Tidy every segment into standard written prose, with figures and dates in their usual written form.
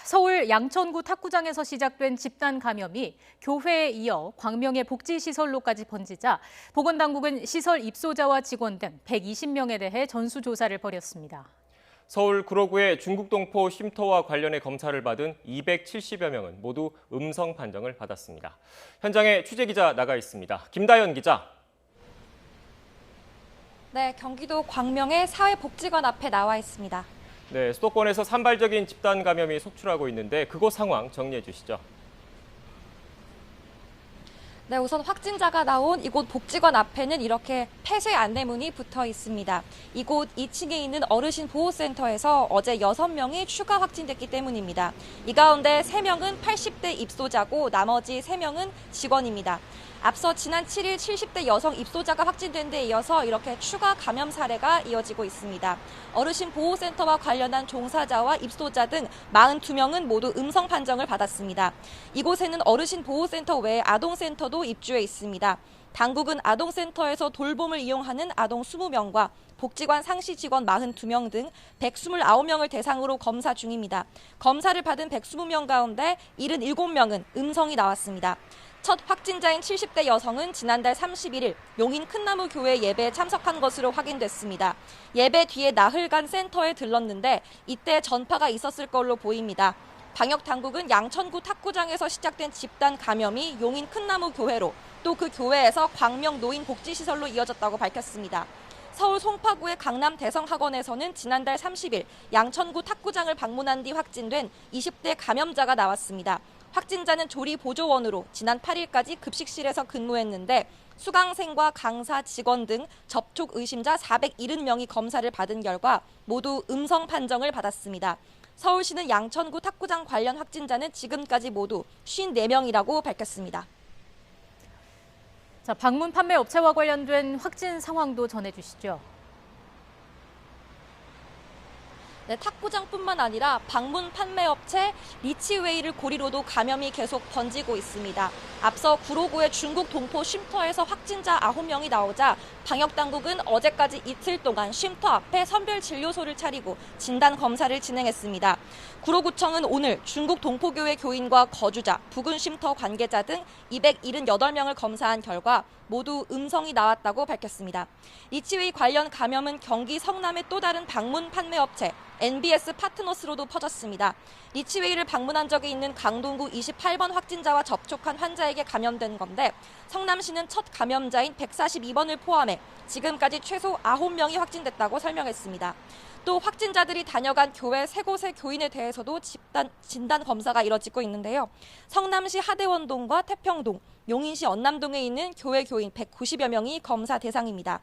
서울 양천구 탁구장에서 시작된 집단 감염이 교회에 이어 광명의 복지시설로까지 번지자 보건당국은 시설 입소자와 직원 등 120명에 대해 전수조사를 벌였습니다. 서울 구로구의 중국동포 쉼터와 관련해 검사를 받은 270여 명은 모두 음성 판정을 받았습니다. 현장에 취재기자 나가 있습니다. 김다연 기자. 네, 경기도 광명의 사회복지관 앞에 나와 있습니다. 네, 수도권에서 산발적인 집단 감염이 속출하고 있는데 그곳 상황 정리해 주시죠. 네, 우선 확진자가 나온 이곳 복지관 앞에는 이렇게 폐쇄 안내문이 붙어 있습니다. 이곳 2층에 있는 어르신 보호센터에서 어제 6명이 추가 확진됐기 때문입니다. 이 가운데 3명은 80대 입소자고 나머지 3명은 직원입니다. 앞서 지난 7일 70대 여성 입소자가 확진된 데 이어서 이렇게 추가 감염 사례가 이어지고 있습니다. 어르신 보호센터와 관련한 종사자와 입소자 등 42명은 모두 음성 판정을 받았습니다. 이곳에는 어르신 보호센터 외에 아동센터도 입주해 있습니다. 당국은 아동센터에서 돌봄을 이용하는 아동 20명과 복지관 상시 직원 42명 등 129명을 대상으로 검사 중입니다. 검사를 받은 120명 가운데 77명은 음성이 나왔습니다. 첫 확진자인 70대 여성은 지난달 31일 용인 큰나무 교회 예배에 참석한 것으로 확인됐습니다. 예배 뒤에 나흘간 센터에 들렀는데 이때 전파가 있었을 걸로 보입니다. 방역당국은 양천구 탁구장에서 시작된 집단 감염이 용인 큰나무 교회로 또 그 교회에서 광명 노인 복지시설로 이어졌다고 밝혔습니다. 서울 송파구의 강남 대성학원에서는 지난달 30일 양천구 탁구장을 방문한 뒤 확진된 20대 감염자가 나왔습니다. 확진자는 조리보조원으로 지난 8일까지 급식실에서 근무했는데 수강생과 강사, 직원 등 접촉 의심자 470명이 검사를 받은 결과 모두 음성 판정을 받았습니다. 서울시는 양천구 탁구장 관련 확진자는 지금까지 모두 54명이라고 밝혔습니다. 자, 방문 판매 업체와 관련된 확진 상황도 전해주시죠. 네, 탁구장뿐만 아니라 방문 판매업체 리치웨이를 고리로도 감염이 계속 번지고 있습니다. 앞서 구로구의 중국 동포 쉼터에서 확진자 9명이 나오자 방역당국은 어제까지 이틀 동안 쉼터 앞에 선별진료소를 차리고 진단 검사를 진행했습니다. 구로구청은 오늘 중국 동포교회 교인과 거주자, 부근 쉼터 관계자 등 278명을 검사한 결과 모두 음성이 나왔다고 밝혔습니다. 리치웨이 관련 감염은 경기 성남의 또 다른 방문 판매업체 NBS 파트너스로도 퍼졌습니다. 리치웨이를 방문한 적이 있는 강동구 28번 확진자와 접촉한 환자에게 감염된 건데 성남시는 첫 감염자인 142번을 포함해 지금까지 최소 9명이 확진됐다고 설명했습니다. 또 확진자들이 다녀간 교회 3곳의 교인에 대해서도 진단 검사가 이뤄지고 있는데요. 성남시 하대원동과 태평동, 용인시 언남동에 있는 교회 교인 190여 명이 검사 대상입니다.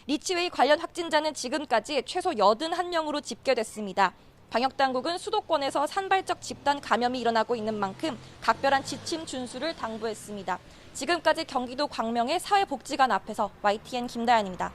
리치웨이 관련 확진자는 지금까지 최소 81명으로 집계됐습니다. 방역당국은 수도권에서 산발적 집단 감염이 일어나고 있는 만큼 각별한 지침 준수를 당부했습니다. 지금까지 경기도 광명의 사회복지관 앞에서 YTN 김다연입니다.